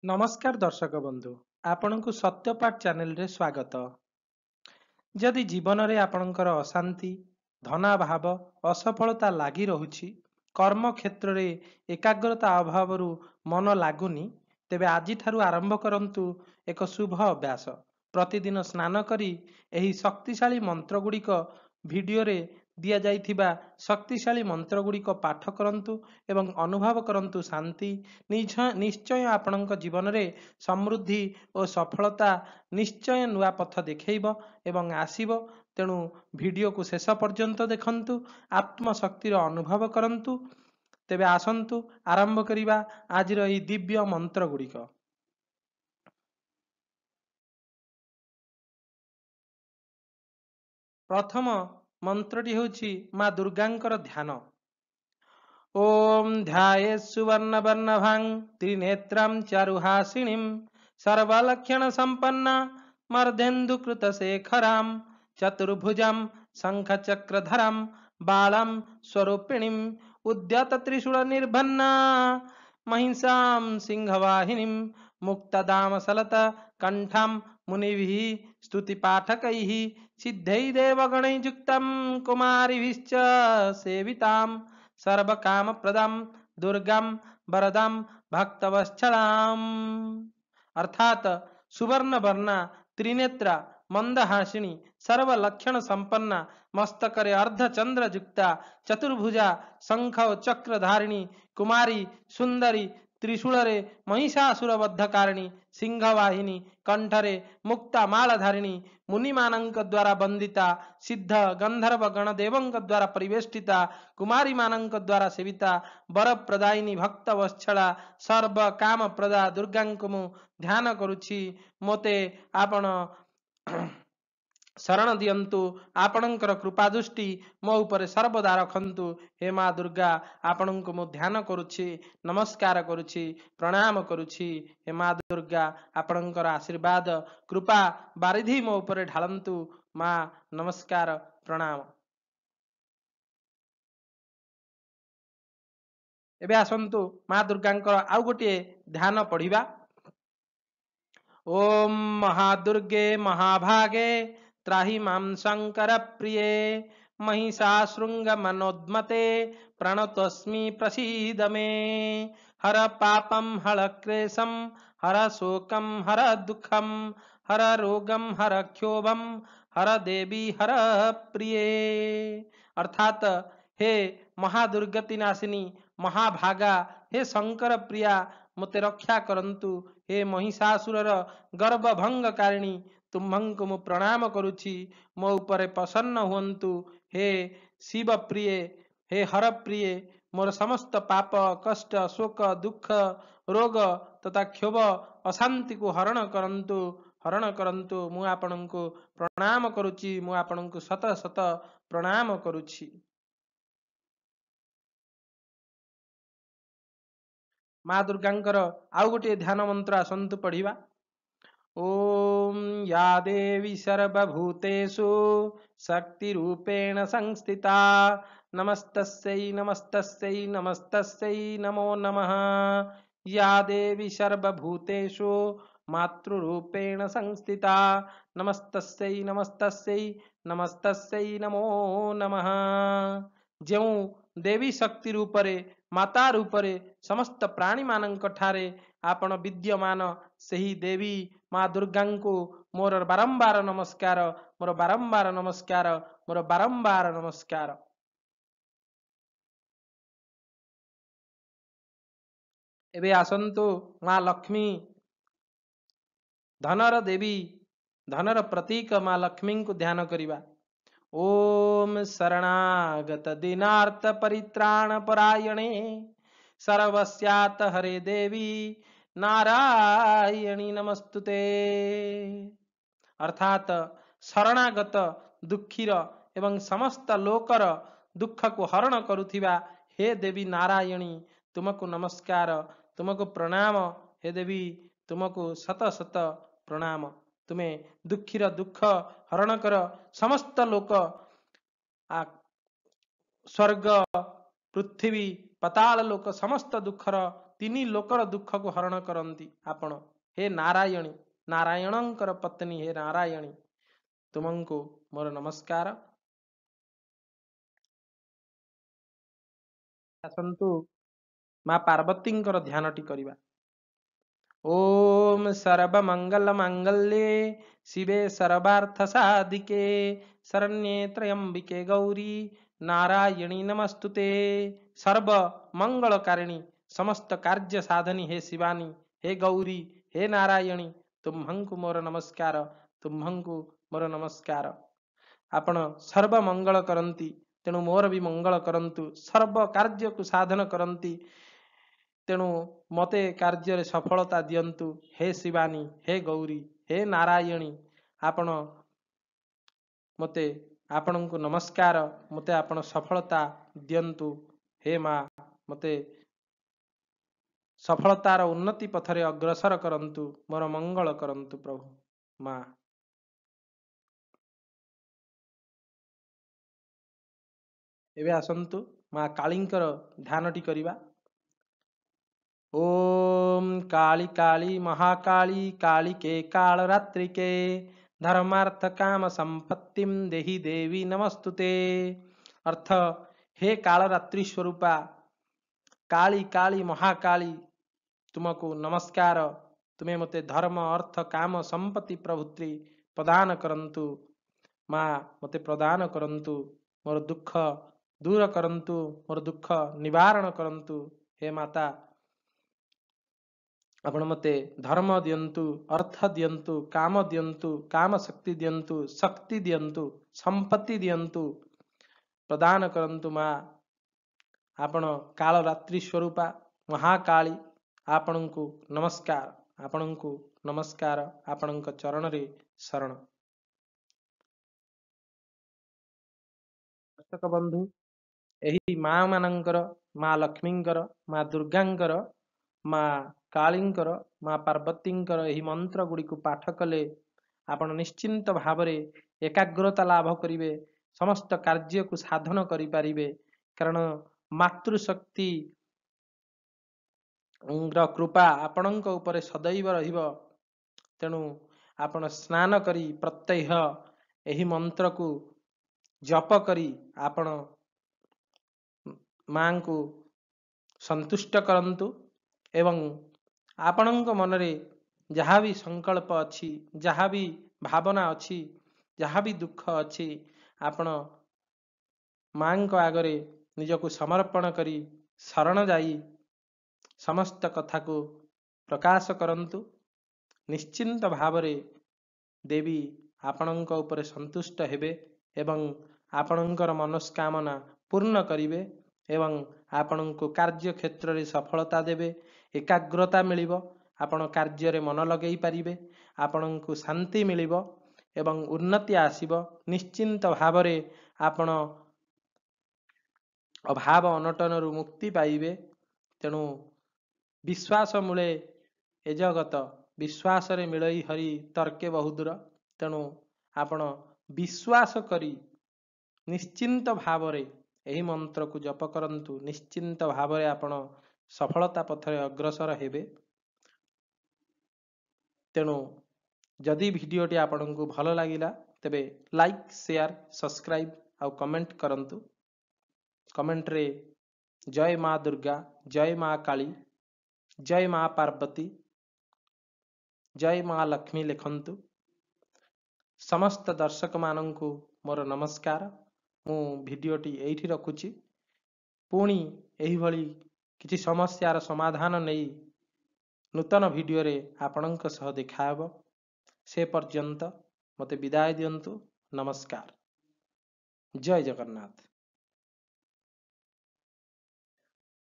नमस्कार दर्शक बंधु आपण को सत्यपाठ चैनल रे स्वागत। जदि जीवन रे आपणकर अशांति धनाभाव असफलता लागी रहुछि कर्म क्षेत्र रे एकाग्रता अभावरु मन लागुनी तेबे आज ठारू आरंभ करंतु एक शुभ अभ्यास। प्रतिदिन स्नान करी एही शक्तिशाली मंत्र गुड़िक भिडियो रे दिया जाइथिबा शक्तिशाली मंत्र गुड़िक पाठ करंतु एवं अनुभव करंतु शांति निश्चय आपणक जीवन रे समृद्धि और सफलता निश्चय नुआ पथ देखैब एवं आसीब। तेणु भिडियो को शेष पर्यंत देखंतु आत्मशक्तिर अनुभव करंतु। तेबे आसंतु आरंभ करिबा आजिर एही दिव्य मंत्र गुड़िक। प्रथम मंत्रटी होछि माँ दुर्गांकर ध्यान। ओम ध्याये सुवर्ण वर्णभां त्रिनेत्रं चारुहासिनीं सर्वलक्षण संपन्ना मर्धेन्दुकृत शेखरां चतुर्भुजां शंखचक्रधरां बालां स्वरूपिणीं उद्यत त्रिशूल निर्भन्ना महिषां सिंहवाहिनीं मुक्तदाम सलत कंठां मुनिभिः स्तुतिपाठकैः सिद्धैः देवगणैः युक्तं कुमारिभिश्च सेवितां सर्वकाम प्रदां दुर्गां वरदां भक्तवत्सलां। अर्थात सुवर्ण वर्णा त्रिनेत्रा मंदहासिनी सर्वलक्षण संपन्ना मस्तकरे अर्धचंद्र युक्ता चतुर्भुजा शंख और चक्रधारिणी कुमारी सुंदरी त्रिशूलरे महिषासुर वद्धकारिणी सिंहवाहिनी कंठरे मुक्ता मालधारिणी मुनिमानंक द्वारा वंदिता सिद्ध गंधर्व गणदेवंक द्वारा परिवेष्टिता कुमारी मानंक द्वारा सेविता वर प्रदायिनी भक्त वत्सला सर्व काम प्रदा दुर्गांको मु ध्यान करुछि। मोते आपण शरण दियंतु आपणकर कृपा दृष्टि मो उपरे सर्वदा रखंतु। हे माँ दुर्गा आपणको मु ध्यान करुछि नमस्कार करुछि प्रणाम करुछि। हे माँ दुर्गा आपणकर आशीर्वाद कृपा बारिधि मो उपरे ढालंतु। माँ नमस्कार प्रणाम। एबे आसंतु माँ दुर्गांकर आउ गोटे ध्यान पढ़िबा। ओम महादुर्गे महाभागे त्राहि मां शंकर प्रिये महिषाशृंग मनोद्मते प्रणतोस्मि प्रसीद मे हर पापम हर क्लेशम हर शोकम हर दुखम हर रोगम हर क्षोभम हर देवी हर प्रिये। अर्थात हे महादुर्गति नाशिनी महाभागा हे शंकर प्रिया मते रक्षा करंतु। हे महिषासुरर गर्भ भंगकारिणी तुम्हंको मु प्रणाम करुछि मो उपरे प्रसन्न हुअन्तु। हे शिव प्रिय हे हर प्रिय मोर समस्त पाप कष्ट शोक दुख रोग तथा क्षोभ अशांति को हरण करंतु। मु आपणको प्रणाम करुछि मु आपणको शत शत प्रणाम करुछि। माँ दुर्गांकर आउ गोटे ध्यान मंत्र आसंतु पढ़िबा। ओम या देवी सर्वभूतेषु शक्ति रूपेण संस्थिता नमस्तस्यै नमस्तस्यै नमस्तस्यै नमो नमः। या देवी सर्वभूतेषु मातृरूपेण संस्थिता नमस्तस्यै नमस्तस्यै नमस्तस्यै नमो नमः। ଯେଉଁ देवी शक्ति रूपरे माता रूपरे समस्त प्राणी मानक ठारे आपण विद्यमान सही देवी माँ दुर्गा को मोर बारंबार नमस्कार मोर बारंबार नमस्कार मोर बारंबार नमस्कार। एबे आसंतु माँ लक्ष्मी धनर देवी धनर प्रतीक माँ लक्ष्मी को ध्यान करिबा। ओम शरणागत दीनार्थ परित्राण परायणे सर्वस्यात हरे देवी नारायणी नमस्तुते। अर्थात शरणागत दुखीर एवं समस्त लोकर दुख को हरण करुथिबा हे देवी नारायणी तुमको नमस्कार तुमको प्रणाम। हे देवी तुमको शत शत प्रणाम। तुम्हें दुखीर दुख हरण कर समस्त लोक स्वर्ग पृथ्वी पताल लोक समस्त दुखर ତିନି ଲୋକର ଦୁଃଖକୁ ହରଣ କରନ୍ତି ଆପଣ। ହେ ନାରାୟଣୀ, ନାରାୟଣଙ୍କର ପତ୍ନୀ ହେ ନାରାୟଣୀ, ତୁମକୁ ମୋର ନମସ୍କାର। ଆସନ୍ତୁ ମା ପାର୍ବତୀଙ୍କର ଧ୍ୟାନଟି କରିବା। ओम सर्वमंगल मांगल्ये शिवे सर्वार्थ साधिके शरण्ये त्र्यंबिके गौरी नारायणी नमस्तुते। सर्व मंगलकारिणी समस्त कार्य साधनी हे शिवानी, हे गौरी, हे नारायणी, तुम्हंकु मोर नमस्कार, तुम्हंकु मोर नमस्कार। आपण सर्व मंगल करंती, तेणु मोर भी मंगल करंतु। सर्व कार्य को साधन करंती, तेणु मते कार्य सफलता दियंतु। हे शिवानी, हे गौरी, हे नारायणी, आपण मते आपण को नमस्कार, मते आपण सफलता दियंतु। हे माँ, मते सफलतार उन्नति पथरे अग्रसर करंतु, मोर मंगल करंतु प्रभु माँ। एबे आसंतु माँ कालींकर ध्यानटी करिबा। ओम काली काली महाकाली कालिके कालरात्रिके धर्मार्थ काम संपत्तिम देहि देवी नमस्तुते। अर्थ, हे कालरात्रि स्वरूपा काली काली महाकाली, तुमको नमस्कार। तुम्हें मते धर्म अर्थ काम संपत्ति प्रभुत्री प्रदान करंतु। माँ मते प्रदान करंतु, मोर दुख दूर करंतु, मोर दुख निवारण करंतु। हे माता, आपण मते धर्म दियंतु, अर्थ दियंतु, काम दियंतु, काम शक्ति दियंतु, शक्ति दियंतु, संपत्ति दियंतु, प्रदान करंतु। माँ आपण काल रात्रि स्वरूपा महाकाली, आपणଙ୍କୁ नमस्कार, आपणଙ୍କୁ नमस्कार, आपणଙ୍କ चरणरे शरण। दर्शक बंधु, एही माँ मानंकर, माँ लक्ष्मींकर, माँ दुर्गांकर, माँ कालींकर, माँ पार्वतींकर एही मंत्र गुड़ी को पाठ कले आपण निश्चिंत भावरे एकाग्रता लाभ करिवे, समस्त कार्य को साधन करि पारिबे। कारण मातृशक्ति कृपा आपणଙ୍କ उपरे सदैव रहिब। तेणु आपण स्नान करी प्रत्यह एही मंत्र को जप करी आपण मां को संतुष्ट करंतु। एवं आपणଙ୍କ मनरे जहाँ भी संकल्प अच्छी, जहाँ भी भावना अच्छी, जहाँ भी दुख अच्छी, आपण मां को आगरे निजको समर्पण करी शरण जाई समस्त कथा को प्रकाश करंतु। निश्चिंत भावरे देवी आपणଙ୍କ उपरे संतुष्ट हेबे एवं आपणଙ୍କର मनस्कामना पूर्ण करिवे एवं आपणଙ୍କୁ कार्य क्षेत्र रे सफलता देबे, एकाग्रता मिलिबो, आपण कार्य रे मन लगेई पारिबे, आपणଙ୍କୁ शांति मिलिबो एवं उन्नति आसीबो। निश्चिंत भावरे आपण अभाव अनटनरु मुक्ति पाइबे। तेणु विश्वास मूले ए जगत, विश्वास रे मिलई हरि तर्के बहुदूर। तेणु आपण विश्वास करी निश्चिंत भावरे एही मंत्र को जप करंतु। निश्चिंत भावरे आपण सफलता पथरे अग्रसर हेबे। तेणु जदि भिडियोटी आपनକୁ भल लागिला तेबे लाइक शेयर सब्सक्राइब आउ कमेंट करंतु। कमेंट रे जय माँ दुर्गा, जय माँ काली, जय माँ पार्वती, जय माँ लक्ष्मी लिखंतु। समस्त दर्शक मानंकु मोर नमस्कार। मु भिडियोटी एठी रखुची। पुणी एही भली किछि समस्यार समाधान नै नूतन भिडियो रे आपणଙ୍କ सह देखा हेबो। से पर्यंत मते विदाय दियंतु। नमस्कार। जय जगन्नाथ।